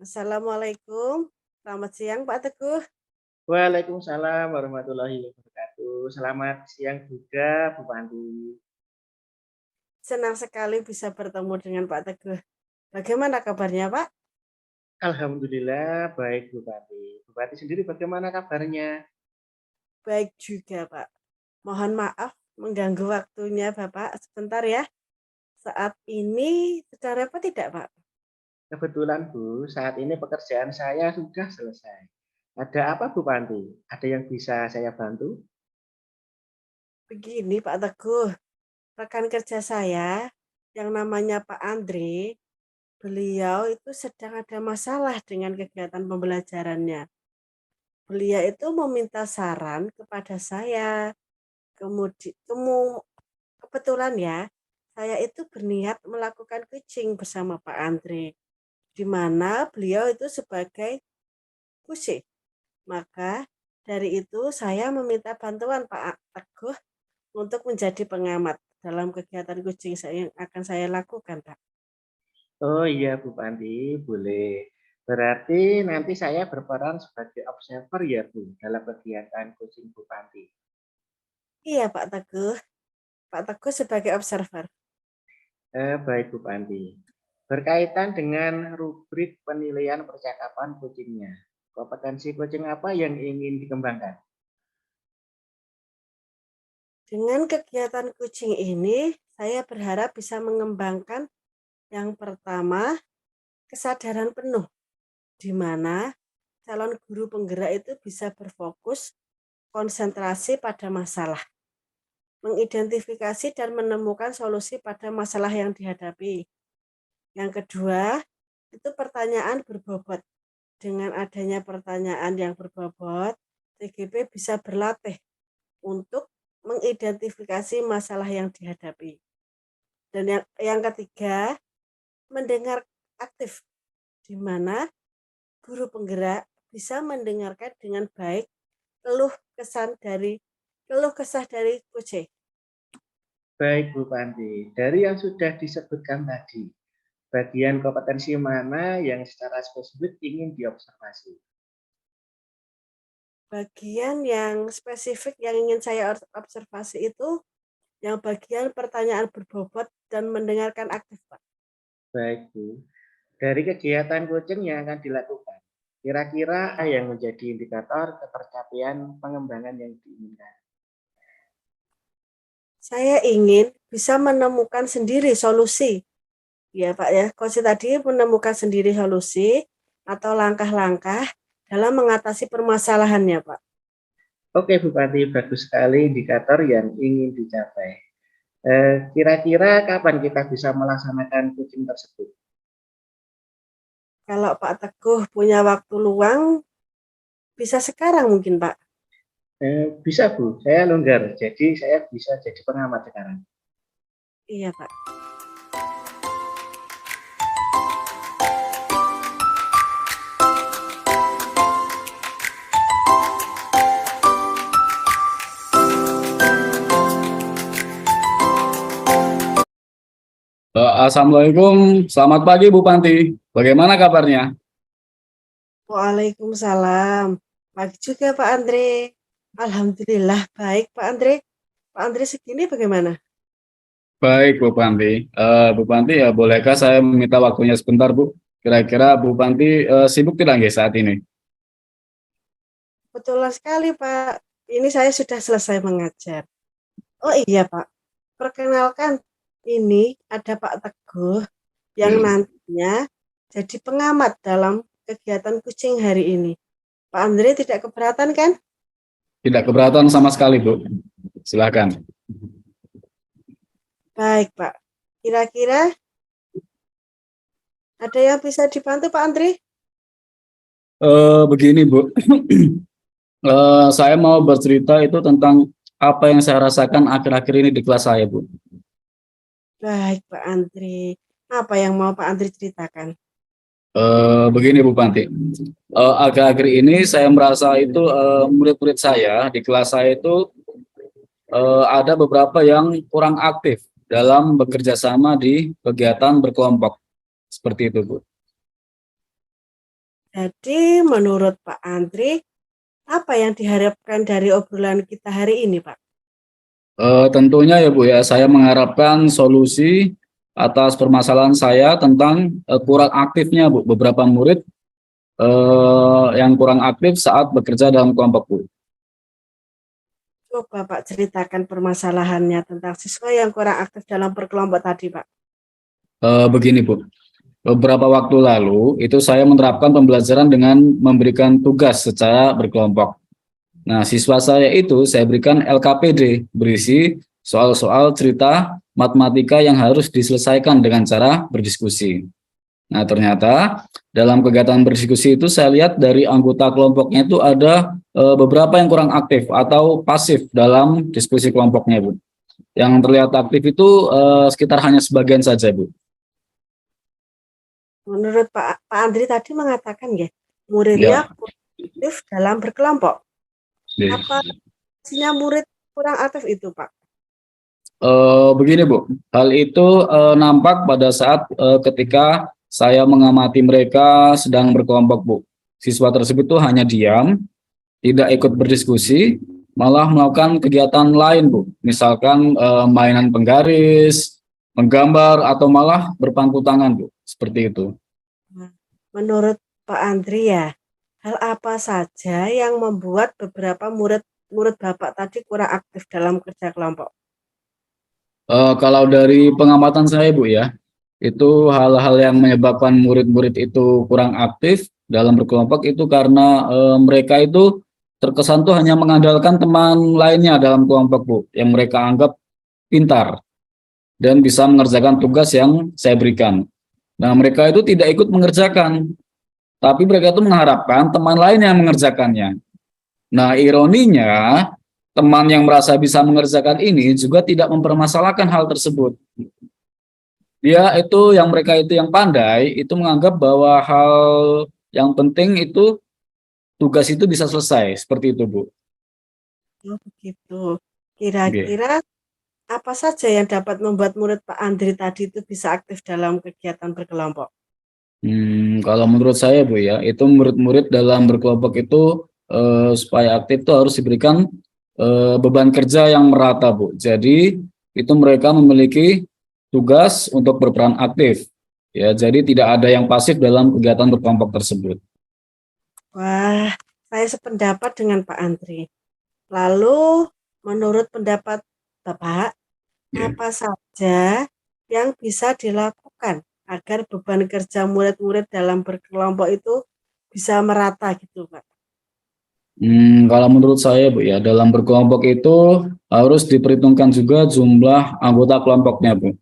Assalamualaikum. Selamat siang Pak Teguh. Waalaikumsalam warahmatullahi wabarakatuh. Selamat siang juga, Bu Panti. Senang sekali bisa bertemu dengan Pak Teguh. Bagaimana kabarnya Pak? Alhamdulillah baik, Bu Panti. Bu Panti sendiri bagaimana kabarnya? Baik juga Pak. Mohon maaf mengganggu waktunya Bapak sebentar ya. Saat ini sedang repot tidak Pak? Kebetulan Bu, saat ini pekerjaan saya sudah selesai. Ada apa Bu Panti? Ada yang bisa saya bantu? Begini Pak Teguh, rekan kerja saya yang namanya Pak Andre, beliau itu sedang ada masalah dengan kegiatan pembelajarannya. Beliau itu meminta saran kepada saya. Kebetulan ya, saya itu berniat melakukan coaching bersama Pak Andre, di mana beliau itu sebagai coach. Maka dari itu saya meminta bantuan Pak Teguh untuk menjadi pengamat dalam kegiatan coaching yang akan saya lakukan, Pak. Oh iya Bu Panti, boleh. Berarti nanti saya berperan sebagai observer ya Bu, dalam kegiatan coaching Bu Panti. Iya Pak Teguh, Pak Teguh sebagai observer. Baik Bu Panti. Berkaitan dengan rubrik penilaian percakapan coachingnya, kompetensi coaching apa yang ingin dikembangkan? Dengan kegiatan coaching ini, saya berharap bisa mengembangkan yang pertama, kesadaran penuh, di mana calon guru penggerak itu bisa berfokus konsentrasi pada masalah, mengidentifikasi dan menemukan solusi pada masalah yang dihadapi. Yang kedua, itu pertanyaan berbobot. Dengan adanya pertanyaan yang berbobot, TGP bisa berlatih untuk mengidentifikasi masalah yang dihadapi. Dan yang ketiga, mendengar aktif, di mana guru penggerak bisa mendengarkan dengan baik keluh kesah dari coach. Baik Bu Panti, dari yang sudah disebutkan tadi, bagian kompetensi mana yang secara spesifik ingin diobservasi? Bagian yang spesifik yang ingin saya observasi itu yang bagian pertanyaan berbobot dan mendengarkan aktif, Pak. Baik Bu, dari kegiatan coaching yang akan dilakukan, kira-kira apa yang menjadi indikator ketercapaian pengembangan yang diinginkan? Saya ingin bisa menemukan sendiri solusi. Ya Pak ya, coach tadi menemukan sendiri solusi atau langkah-langkah dalam mengatasi permasalahannya Pak. Oke Bu Panti, bagus sekali indikator yang ingin dicapai. Kira-kira kapan kita bisa melaksanakan coaching tersebut? Kalau Pak Teguh punya waktu luang, bisa sekarang mungkin Pak. Bisa Bu, saya longgar, jadi saya bisa jadi pengamat sekarang. Iya Pak. Assalamualaikum, selamat pagi Bu Panti. Bagaimana kabarnya? Waalaikumsalam. Pagi juga Pak Andre. Alhamdulillah baik Pak Andre. Pak Andre segini bagaimana? Baik, Bu Panti. Bu Panti, ya bolehkah saya meminta waktunya sebentar, Bu? Kira-kira Bu Panti sibuk tidak nggih saat ini? Betul sekali Pak. Ini saya sudah selesai mengajar. Oh iya Pak, perkenalkan ini ada Pak Teguh yang nantinya jadi pengamat dalam kegiatan kucing hari ini. Pak Andre tidak keberatan kan? Tidak keberatan sama sekali, Bu. Silakan. Baik Pak. Kira-kira ada yang bisa dibantu Pak Andre? Begini, Bu. Saya mau bercerita itu tentang apa yang saya rasakan akhir-akhir ini di kelas saya, Bu. Baik Pak Andre. Apa yang mau Pak Andre ceritakan? Begini, Bu Panti. Akhir-akhir ini saya merasa itu murid-murid saya di kelas saya itu ada beberapa yang kurang aktif dalam bekerja sama di kegiatan berkelompok. Seperti itu, Bu. Jadi menurut Pak Andre, apa yang diharapkan dari obrolan kita hari ini Pak? Tentunya ya Bu ya, saya mengharapkan solusi atas permasalahan saya tentang kurang aktifnya Bu, beberapa murid yang kurang aktif saat bekerja dalam kelompok Bu. Coba Pak ceritakan permasalahannya tentang siswa yang kurang aktif dalam berkelompok tadi Pak. Begini Bu, beberapa waktu lalu itu saya menerapkan pembelajaran dengan memberikan tugas secara berkelompok. Nah, siswa saya itu saya berikan LKPD berisi soal-soal cerita matematika yang harus diselesaikan dengan cara berdiskusi. Nah, ternyata dalam kegiatan berdiskusi itu saya lihat dari anggota kelompoknya itu ada beberapa yang kurang aktif atau pasif dalam diskusi kelompoknya, Bu. Yang terlihat aktif itu sekitar hanya sebagian saja, Bu. Menurut Pak Andri tadi mengatakan ya, muridnya Ya. kurang aktif dalam berkelompok. Ya. Apa artinya murid kurang aktif itu Pak? Begini Bu, hal itu nampak pada saat ketika saya mengamati mereka sedang berkelompok Bu. Siswa tersebut tuh hanya diam, tidak ikut berdiskusi, malah melakukan kegiatan lain Bu. Misalkan mainan penggaris, menggambar, atau malah berpangku tangan Bu. Seperti itu. Menurut Pak Andri ya, hal apa saja yang membuat beberapa murid Bapak tadi kurang aktif dalam kerja kelompok? Kalau dari pengamatan saya Bu ya, itu hal-hal yang menyebabkan murid-murid itu kurang aktif dalam berkelompok itu karena mereka itu terkesan tuh hanya mengandalkan teman lainnya dalam kelompok Bu, yang mereka anggap pintar dan bisa mengerjakan tugas yang saya berikan. Nah, mereka itu tidak ikut mengerjakan, tapi mereka itu mengharapkan teman lain yang mengerjakannya. Nah, ironinya, teman yang merasa bisa mengerjakan ini juga tidak mempermasalahkan hal tersebut. Dia itu yang mereka itu yang pandai itu menganggap bahwa hal yang penting itu tugas itu bisa selesai, seperti itu Bu. Oh begitu. Oke. Kira-kira apa saja yang dapat membuat murid Pak Andri tadi itu bisa aktif dalam kegiatan berkelompok? Kalau menurut saya Bu ya, itu murid-murid dalam berkelompok itu supaya aktif itu harus diberikan beban kerja yang merata Bu. Jadi itu mereka memiliki tugas untuk berperan aktif. Ya, jadi tidak ada yang pasif dalam kegiatan berkelompok tersebut. Wah, saya sependapat dengan Pak Andri. Lalu, menurut pendapat Bapak, Ya. apa saja yang bisa dilakukan agar beban kerja murid-murid dalam berkelompok itu bisa merata gitu, Pak? Kalau menurut saya Bu ya, dalam berkelompok itu harus diperhitungkan juga jumlah anggota kelompoknya Bu.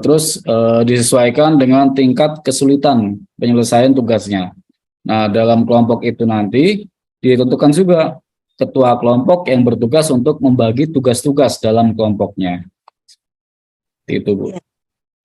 Terus disesuaikan dengan tingkat kesulitan penyelesaian tugasnya. Nah, dalam kelompok itu nanti ditentukan juga ketua kelompok yang bertugas untuk membagi tugas-tugas dalam kelompoknya. Itu Bu. Iya,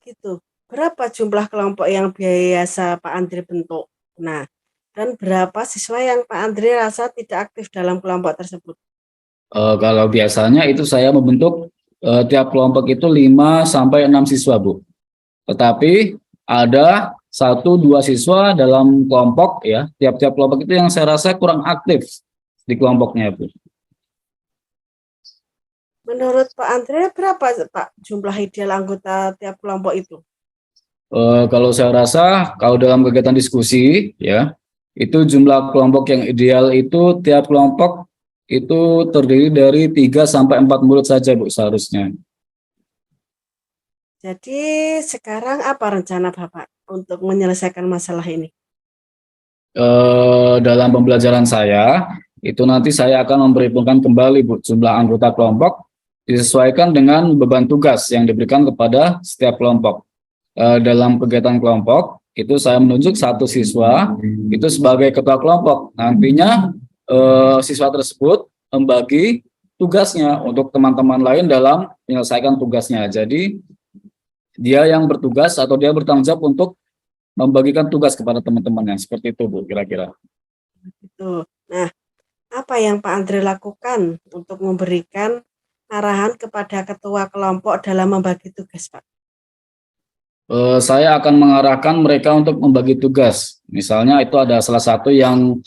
gitu. Berapa jumlah kelompok yang biasa Pak Andri bentuk? Nah, dan berapa siswa yang Pak Andri rasa tidak aktif dalam kelompok tersebut? Kalau biasanya itu saya membentuk tiap kelompok itu 5 sampai 6 siswa Bu. Tetapi ada satu dua siswa dalam kelompok ya. Tiap-tiap kelompok itu yang saya rasa kurang aktif di kelompoknya, Bu. Menurut Pak Andre, berapa Pak jumlah ideal anggota tiap kelompok itu? Kalau saya rasa kalau dalam kegiatan diskusi ya, itu jumlah kelompok yang ideal itu tiap kelompok itu terdiri dari 3 sampai 4 murid saja, Bu, seharusnya. Jadi sekarang apa rencana Bapak untuk menyelesaikan masalah ini? Dalam pembelajaran saya itu nanti saya akan memperhitungkan kembali, Bu, jumlah anggota kelompok disesuaikan dengan beban tugas yang diberikan kepada setiap kelompok. Dalam kegiatan kelompok itu saya menunjuk satu siswa itu sebagai ketua kelompok. Nantinya siswa tersebut membagi tugasnya untuk teman-teman lain dalam menyelesaikan tugasnya. Jadi dia yang bertugas atau dia bertanggung jawab untuk membagikan tugas kepada teman-temannya. Seperti itu, Bu, kira-kira. Gitu. Nah, apa yang Pak Andre lakukan untuk memberikan arahan kepada ketua kelompok dalam membagi tugas, Pak? Saya akan mengarahkan mereka untuk membagi tugas. Misalnya itu ada salah satu yang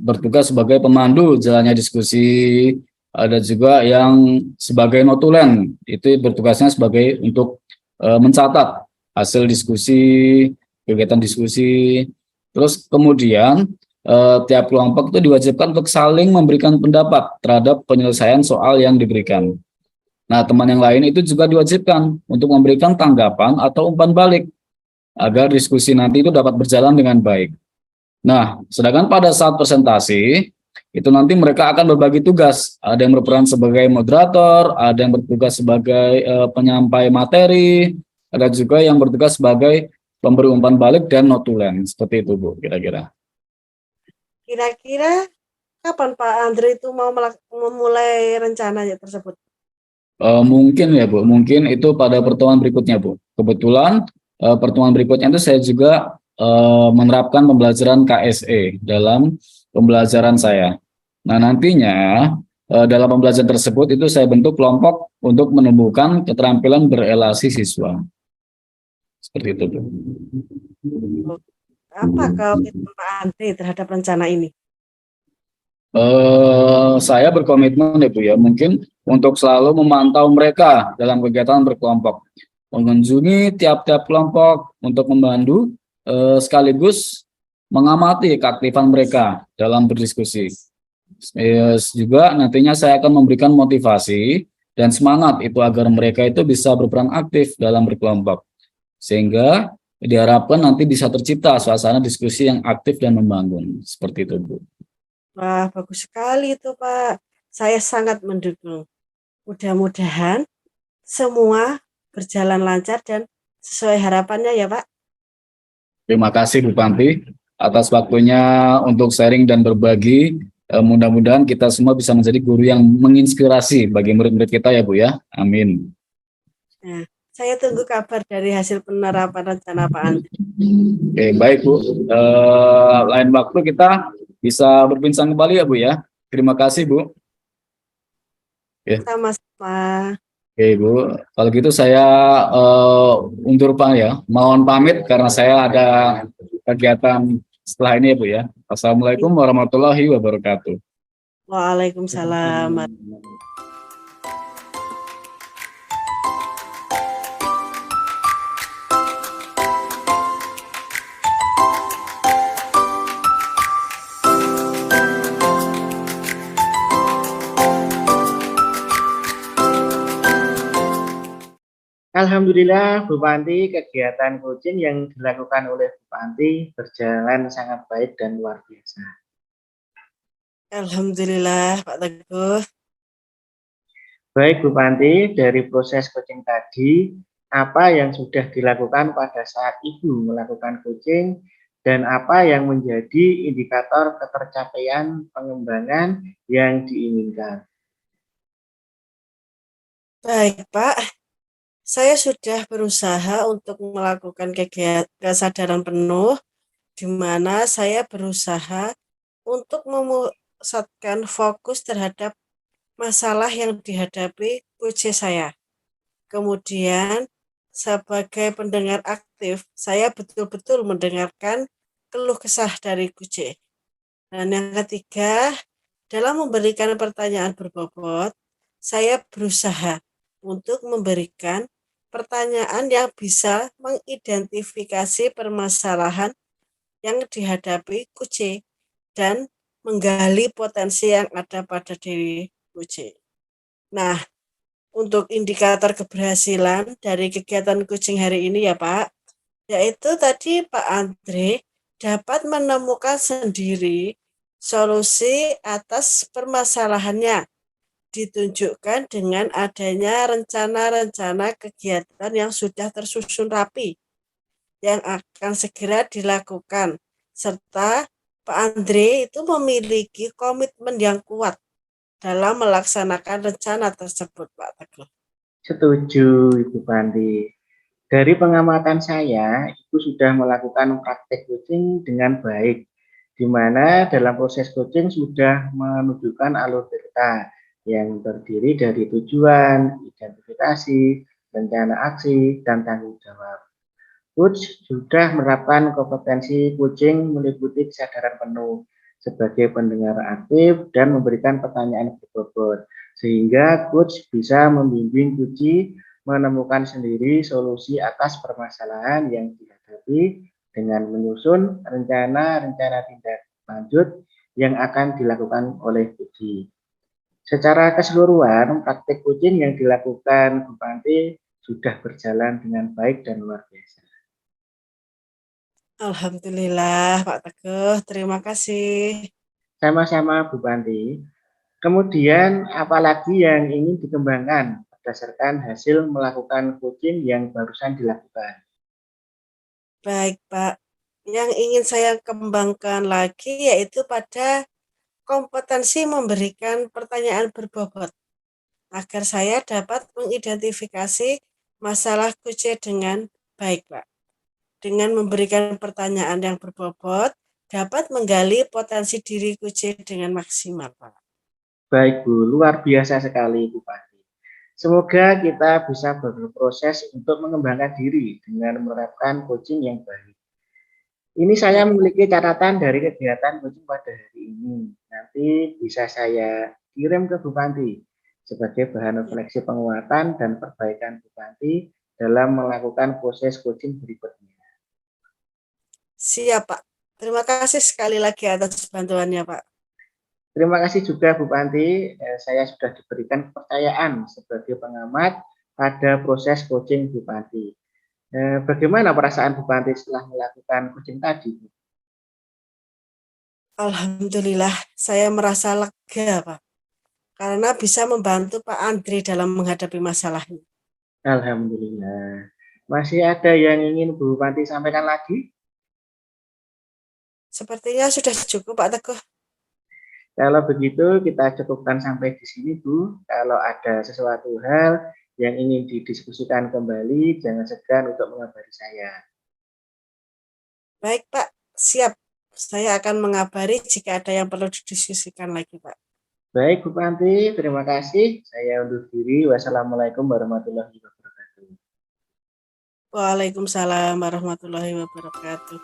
bertugas sebagai pemandu jalannya diskusi, ada juga yang sebagai notulen, itu bertugasnya sebagai untuk mencatat hasil diskusi, kegiatan diskusi. Terus kemudian tiap kelompok itu diwajibkan untuk saling memberikan pendapat terhadap penyelesaian soal yang diberikan. Nah, teman yang lain itu juga diwajibkan untuk memberikan tanggapan atau umpan balik agar diskusi nanti itu dapat berjalan dengan baik. Nah, sedangkan pada saat presentasi, itu nanti mereka akan berbagi tugas. Ada yang berperan sebagai moderator, ada yang bertugas sebagai penyampai materi, ada juga yang bertugas sebagai pemberi umpan balik dan notulen. Seperti itu, Bu, kira-kira. Kira-kira kapan Pak Andre itu mau memulai rencananya tersebut? Mungkin ya, Bu, mungkin itu pada pertemuan berikutnya, Bu. Kebetulan pertemuan berikutnya itu saya juga menerapkan pembelajaran KSE dalam pembelajaran saya. Nah, nantinya dalam pembelajaran tersebut itu saya bentuk kelompok untuk menumbuhkan keterampilan berelasi siswa. Seperti itu, Bu. Apa komitmen Pak Andre terhadap rencana ini? Saya berkomitmen ya, Bu, ya, mungkin untuk selalu memantau mereka dalam kegiatan berkelompok, mengunjungi tiap-tiap kelompok untuk membantu sekaligus mengamati keaktifan mereka dalam berdiskusi. Juga nantinya saya akan memberikan motivasi dan semangat itu agar mereka itu bisa berperan aktif dalam berkelompok, sehingga diharapkan nanti bisa tercipta suasana diskusi yang aktif dan membangun. Seperti itu, Bu. Wah, bagus sekali itu, Pak. Saya sangat mendukung. Mudah-mudahan semua berjalan lancar dan sesuai harapannya ya, Pak. Terima kasih, Bu Panti, atas waktunya untuk sharing dan berbagi. Mudah-mudahan kita semua bisa menjadi guru yang menginspirasi bagi murid-murid kita ya, Bu, ya. Amin. Nah, saya tunggu kabar dari hasil penerapan rencana Pak Andre. Oke, baik, Bu. Lain waktu kita bisa berbincang kembali ya, Bu, ya. Terima kasih, Bu. Sama-sama. Oke, Bu. Kalau gitu saya undur Pak ya. Mohon pamit karena saya ada kegiatan setelah ini ya, Bu, ya. Assalamualaikum warahmatullahi wabarakatuh. Waalaikumsalam. Alhamdulillah, Bu Panti, kegiatan coaching yang dilakukan oleh Bu Panti berjalan sangat baik dan luar biasa. Alhamdulillah, Pak Teguh. Baik, Bu Panti, dari proses coaching tadi, apa yang sudah dilakukan pada saat Ibu melakukan coaching dan apa yang menjadi indikator ketercapaian pengembangan yang diinginkan? Baik, Pak. Saya sudah berusaha untuk melakukan kesadaran penuh, di mana saya berusaha untuk memusatkan fokus terhadap masalah yang dihadapi coach saya. Kemudian, sebagai pendengar aktif aktif, saya betul-betul mendengarkan keluh kesah dari kucing. Dan yang ketiga, dalam memberikan pertanyaan berbobot, saya berusaha untuk memberikan pertanyaan yang bisa mengidentifikasi permasalahan yang dihadapi kucing dan menggali potensi yang ada pada diri kucing. Nah, untuk indikator keberhasilan dari kegiatan kucing hari ini ya Pak, yaitu tadi Pak Andre dapat menemukan sendiri solusi atas permasalahannya, ditunjukkan dengan adanya rencana-rencana kegiatan yang sudah tersusun rapi, yang akan segera dilakukan, serta Pak Andre itu memiliki komitmen yang kuat dalam melaksanakan rencana tersebut, Pak Teguh. Setuju, Ibu Panti. Dari pengamatan saya, Ibu sudah melakukan praktek coaching dengan baik, di mana dalam proses coaching sudah menunjukkan alur cerita yang terdiri dari tujuan, identifikasi, rencana aksi, dan tanggung jawab. Coach sudah menerapkan kompetensi coaching meliputi kesadaran penuh sebagai pendengar aktif dan memberikan pertanyaan berbobot, sehingga coach bisa membimbing coachee menemukan sendiri solusi atas permasalahan yang dihadapi dengan menyusun rencana-rencana tindak lanjut yang akan dilakukan oleh coachee. Secara keseluruhan, praktik coaching yang dilakukan Bu Panti sudah berjalan dengan baik dan luar biasa. Alhamdulillah Pak Teguh, terima kasih. Sama-sama Bu Panti. Kemudian apalagi yang ingin dikembangkan berdasarkan hasil melakukan coaching yang barusan dilakukan? Baik Pak, yang ingin saya kembangkan lagi yaitu pada kompetensi memberikan pertanyaan berbobot, agar saya dapat mengidentifikasi masalah kucing dengan baik Pak. Dengan memberikan pertanyaan yang berbobot, dapat menggali potensi diri kucing dengan maksimal, Pak. Baik Bu, luar biasa sekali Bu Panti. Semoga kita bisa berproses untuk mengembangkan diri dengan menerapkan coaching yang baik. Ini saya memiliki catatan dari kegiatan coaching pada hari ini. Nanti bisa saya kirim ke Bu Panti sebagai bahan refleksi penguatan dan perbaikan Bu Panti dalam melakukan proses coaching berikutnya. Siap, Pak. Terima kasih sekali lagi atas bantuannya, Pak. Terima kasih juga Bu Panti, saya sudah diberikan kepercayaan sebagai pengamat pada proses coaching Bu Panti. Bagaimana perasaan Bu Panti setelah melakukan coaching tadi, Bu? Alhamdulillah, saya merasa lega, Pak. Karena bisa membantu Pak Andre dalam menghadapi masalahnya. Alhamdulillah. Masih ada yang ingin Bu Panti sampaikan lagi? Sepertinya sudah cukup, Pak Teguh. Kalau begitu kita cukupkan sampai di sini Bu. Kalau ada sesuatu hal yang ingin didiskusikan kembali, jangan segan untuk mengabari saya. Baik Pak, siap. Saya akan mengabari jika ada yang perlu didiskusikan lagi Pak. Baik Bu Panti, terima kasih. Saya undur diri. Wassalamualaikum warahmatullahi wabarakatuh. Waalaikumsalam warahmatullahi wabarakatuh.